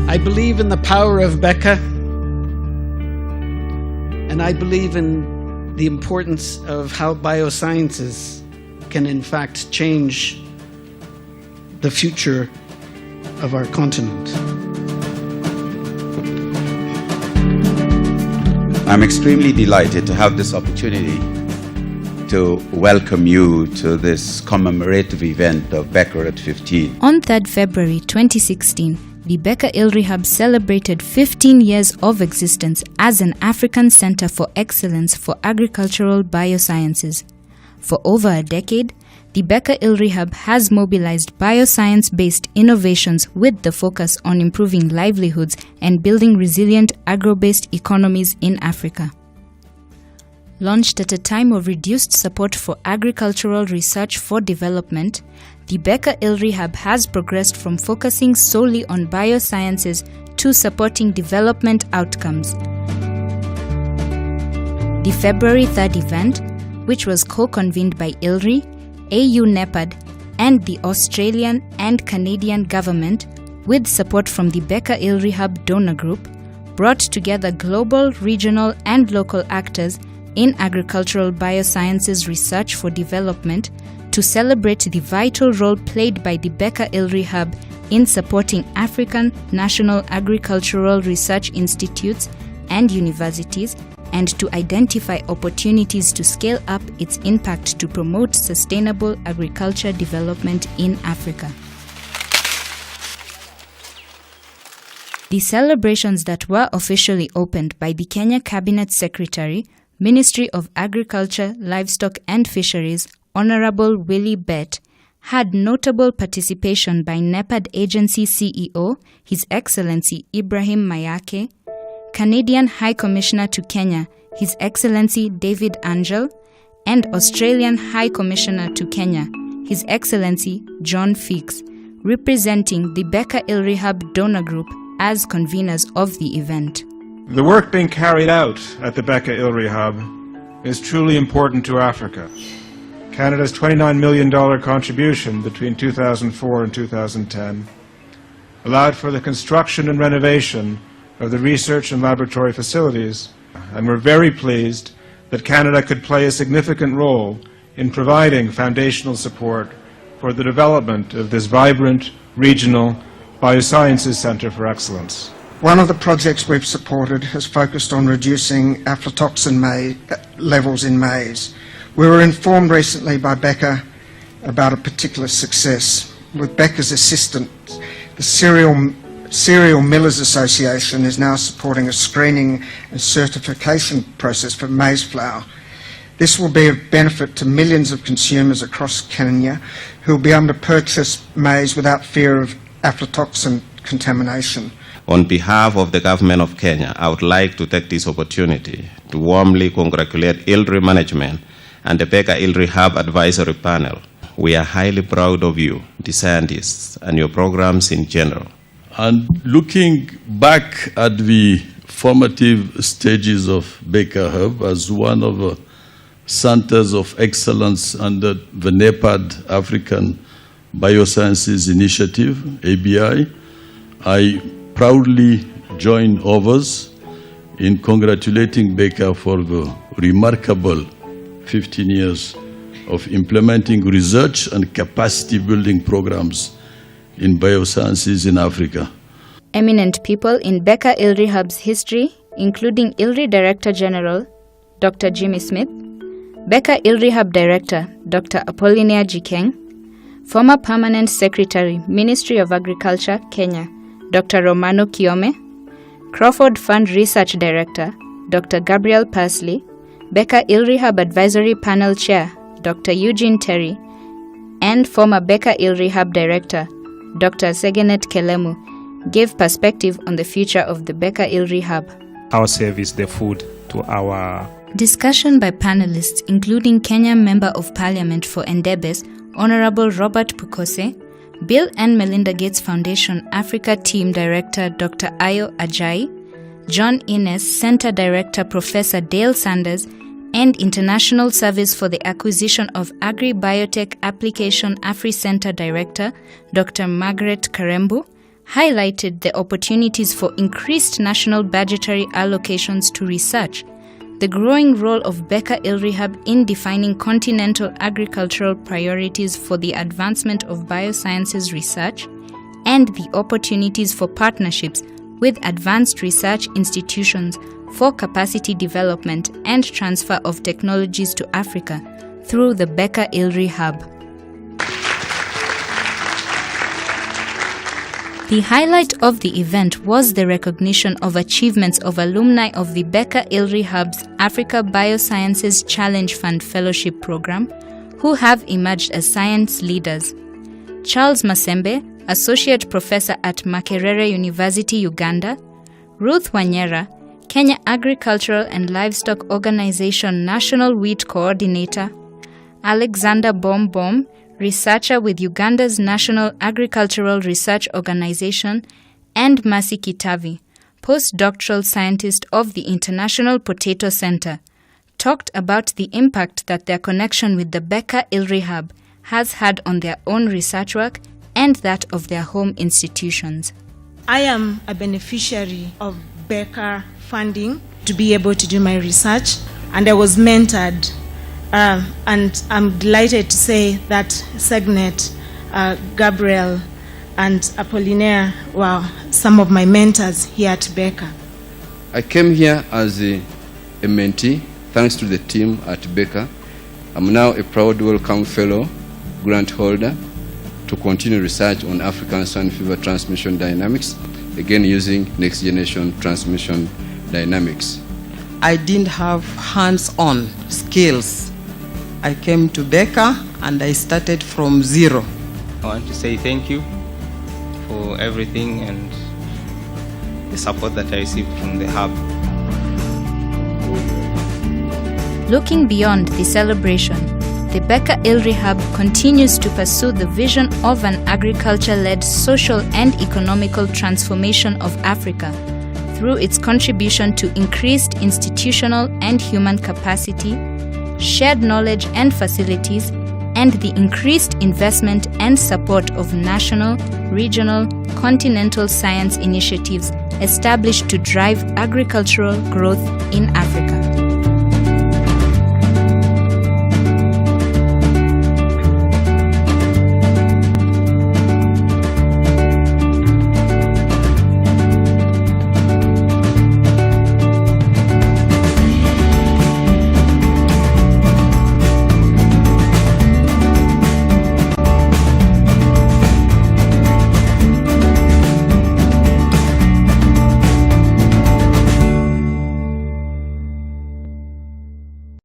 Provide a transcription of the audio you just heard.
I believe in the power of BecA, and I believe in the importance of how biosciences can in fact change the future of our continent. I'm extremely delighted to have this opportunity to welcome you to this commemorative event of BecA at 15. On 3rd February 2016, the BecA Ilri Hub celebrated 15 years of existence as an African Center for Excellence for Agricultural Biosciences. For over a decade, the BecA Ilri Hub has mobilized bioscience-based innovations with the focus on improving livelihoods and building resilient agro-based economies in Africa. Launched at a time of reduced support for agricultural research for development, the BecA Ilri Hub has progressed from focusing solely on biosciences to supporting development outcomes. The February 3rd event, which was co-convened by Ilri, AU NEPAD, and the Australian and Canadian government, with support from the BecA Ilri Hub donor group, brought together global, regional, and local actors in agricultural biosciences research for development to celebrate the vital role played by the BecA Ilri Hub in supporting African national agricultural research institutes and universities, and to identify opportunities to scale up its impact to promote sustainable agriculture development in Africa. The celebrations that were officially opened by the Kenya Cabinet Secretary, Ministry of Agriculture, Livestock and Fisheries, Honorable Willie Bett, had notable participation by NEPAD Agency CEO, His Excellency Ibrahim Mayake, Canadian High Commissioner to Kenya, His Excellency David Angel, and Australian High Commissioner to Kenya, His Excellency John Feeks, representing the BecA Ilri Hub donor group as conveners of the event. The work being carried out at the BecA Ilri Hub is truly important to Africa. Canada's $29 million contribution between 2004 and 2010 allowed for the construction and renovation of the research and laboratory facilities, and we're very pleased that Canada could play a significant role in providing foundational support for the development of this vibrant regional biosciences centre for excellence. One of the projects we've supported has focused on reducing aflatoxin levels in maize. We were informed recently by BecA about a particular success. With BecA's assistance, the Cereal Millers Association is now supporting a screening and certification process for maize flour. This will be of benefit to millions of consumers across Kenya who will be able to purchase maize without fear of aflatoxin contamination. On behalf of the Government of Kenya, I would like to take this opportunity to warmly congratulate Ilri management and the BecA Ilri Hub Advisory Panel. We are highly proud of you, the scientists, and your programs in general. And looking back at the formative stages of BecA Hub as one of the centers of excellence under the NEPAD African Biosciences Initiative, ABI, I proudly join others in congratulating BecA for the remarkable 15 years of implementing research and capacity building programs in biosciences in Africa. Eminent people in BecA Ilri Hub's history, including Ilri Director General Dr. Jimmy Smith, BecA Ilri Hub Director Dr. Apollinaire Jikeng, former Permanent Secretary, Ministry of Agriculture, Kenya, Dr. Romano Kiome, Crawford Fund Research Director, Dr. Gabriel Parsley, BecA Ilri Hub Advisory Panel Chair, Dr. Eugene Terry, and former BecA Ilri Hub Director, Dr. Segenet Kelemu, gave perspective on the future of the BecA Ilri Hub. Our service, the food to our... Discussion by panelists including Kenya Member of Parliament for Endebess, Honorable Robert Pukose, Bill and Melinda Gates Foundation Africa Team Director Dr. Ayo Ajayi, John Innes Center Director Professor Dale Sanders, and International Service for the Acquisition of Agri-Biotech Application AfriCenter Director Dr. Margaret Karembu highlighted the opportunities for increased national budgetary allocations to research, the growing role of BecA Ilri Hub in defining continental agricultural priorities for the advancement of biosciences research, and the opportunities for partnerships with advanced research institutions for capacity development and transfer of technologies to Africa through the BecA Ilri Hub. The highlight of the event was the recognition of achievements of alumni of the BecA Ilri Hub's Africa Biosciences Challenge Fund Fellowship Program, who have emerged as science leaders. Charles Masembe, Associate Professor at Makerere University, Uganda; Ruth Wanyera, Kenya Agricultural and Livestock Organization National Wheat Coordinator; Alexander Bom, researcher with Uganda's National Agricultural Research Organization; and Masi Kitavi, postdoctoral scientist of the International Potato Center, talked about the impact that their connection with the BecA Ilri Hub has had on their own research work and that of their home institutions. I am a beneficiary of BecA funding to be able to do my research, and I was mentored. And I'm delighted to say that Segnet, Gabriel, and Apollinaire were some of my mentors here at BecA. I came here as a mentee, thanks to the team at BecA. I'm now a proud Welcome Fellow, grant holder, to continue research on African swine fever transmission dynamics, again using next generation transmission dynamics. I didn't have hands-on skills. I came to BecA and I started from zero. I want to say thank you for everything and the support that I received from the hub. Looking beyond the celebration, the BecA Ilri Hub continues to pursue the vision of an agriculture-led social and economical transformation of Africa through its contribution to increased institutional and human capacity, shared knowledge and facilities, and the increased investment and support of national, regional, continental science initiatives established to drive agricultural growth in Africa.